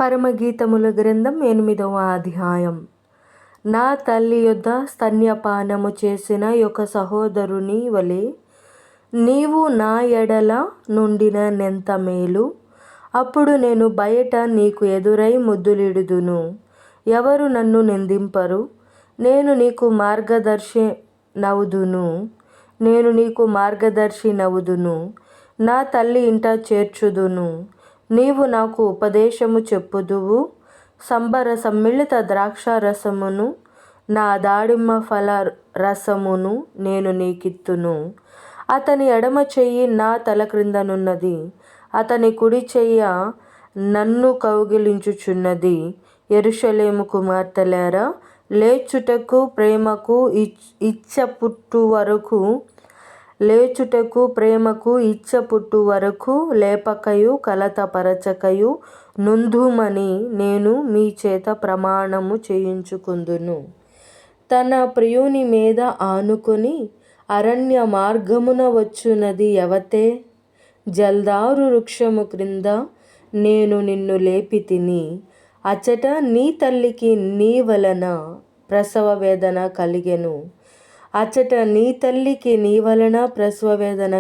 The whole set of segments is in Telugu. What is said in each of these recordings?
పరమగీతముల గ్రంథం 8వ అధ్యాయం. నా తల్లి యొద్ద స్తన్యపానము చేసిన ఒక సహోదరుని వలె నీవు నా ఎడల నుండిన నెంత మేలు. అప్పుడు నేను బయట నీకు ఎదురై ముద్దులిడుదును. ఎవరు నన్ను నిందింపరు. నేను నీకు మార్గదర్శి నవుదును. నా తల్లి ఇంట చేర్చుదును. నీవు నాకు ఉపదేశము చెప్పుదువు. సంబర సమ్మిళిత ద్రాక్ష రసమును నా దాడిమ్మ ఫల రసమును నేను నీకిత్తును. అతని ఎడమ చెయ్యి నా తల క్రిందనున్నది, అతని కుడి చెయ్య నన్ను కౌగిలించుచున్నది. యెరూషలేము కుమార్తెలారా, లేచుటకు ప్రేమకు ఇచ్చ పుట్టు వరకు లేపకయు కలతపరచకయు నుందుమని నేను మీ చేత ప్రమాణము చేయించుకుందును. తన ప్రియుని మీద ఆనుకొని అరణ్య మార్గమున వచ్చునది ఎవతే? జల్దారు వృక్షము క్రింద నేను నిన్ను లేపితిని. అచ్చట నీ తల్లికి నీ వలన ప్రసవ వేదన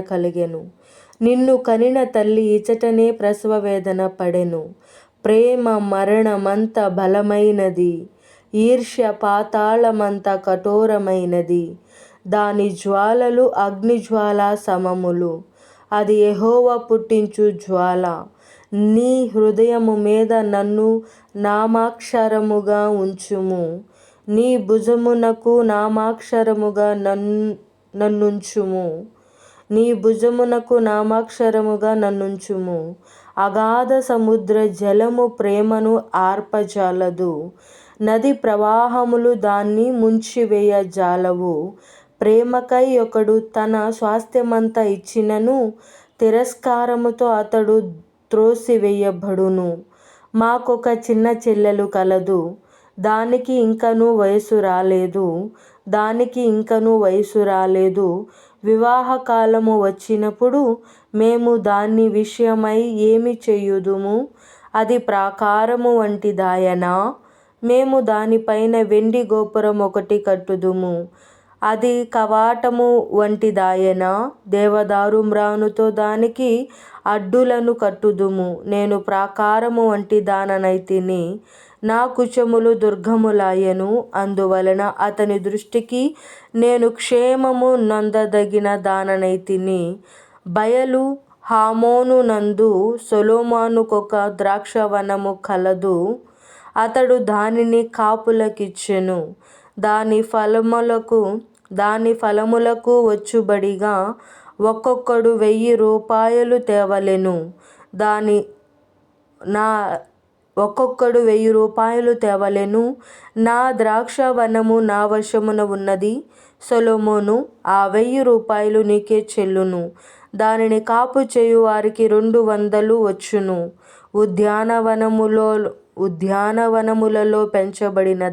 కలిగెను. నిన్ను కనిన తల్లి ఇచ్చటనే ప్రసవ వేదన పడెను. ప్రేమ మరణమంత బలమైనది, ఈర్ష్య పాతాళమంత కఠోరమైనది. దాని జ్వాలలు అగ్నిజ్వాల సమములు. అది యెహోవా పుట్టించు జ్వాల. నీ హృదయము మీద నన్ను నామాక్షరముగా ఉంచుము. నీ భుజమునకు నామాక్షరముగా నన్నుంచుము. అగాధ సముద్ర జలము ప్రేమను ఆర్పజాలదు. నది ప్రవాహములు దాన్ని ముంచివేయజాలవు. ప్రేమకై ఒకడు తన స్వాస్థ్యమంతా ఇచ్చినను తిరస్కారముతో అతడు త్రోసివేయబడును. మాకొక చిన్న చెల్లెలు కలదు. దానికి ఇంకనూ వయసు రాలేదు. వివాహకాలము వచ్చినప్పుడు మేము దాని విషయమై ఏమి చేయుదుము? అది ప్రాకారము వంటిదాయనా? మేము దానిపైన వెండి గోపురం ఒకటి కట్టుదుము. అది కవాటము వంటిదాయనా? దేవదారు మ్రానుతో దానికి అడ్డులను కట్టుదుము. నేను ప్రాకారము వంటి దాననైతిని. నా కుచములు దుర్గములాయెను. అందువలన అతని దృష్టికి నేను క్షేమము నొందదగిన దాననైతిని. బయలు హామోను నందు సొలొమోనుకొక ద్రాక్షవనము కలదు. అతడు దానిని కాపులకిచ్చెను. దాని ఫలములకు వచ్చుబడిగా ఒక్కొక్కడు 1000 రూపాయలు తేవలెను. నా ద్రాక్షవనము నా వశమున ఉన్నది. సొలొమోను, ఆ 1000 రూపాయలు నీకే చెల్లును. దానిని కాపు చేయు వారికి 200 వచ్చును. ఉద్యానవనములలో పెంచబడిన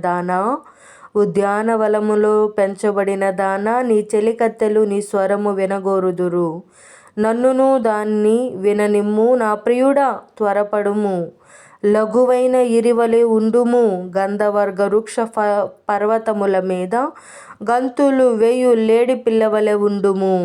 దానా, నీ చెలికత్తెలు నీ స్వరము వినగోరుదురు. నన్నును దాన్ని విననిమ్ము. నా ప్రియుడా, త్వరపడుము. లఘువైన ఇరివలె ఉండుము. గంధవర్గ వృక్ష పర్వతముల మీద గంతులు వేయు లేడి పిల్లవలె ఉండుము.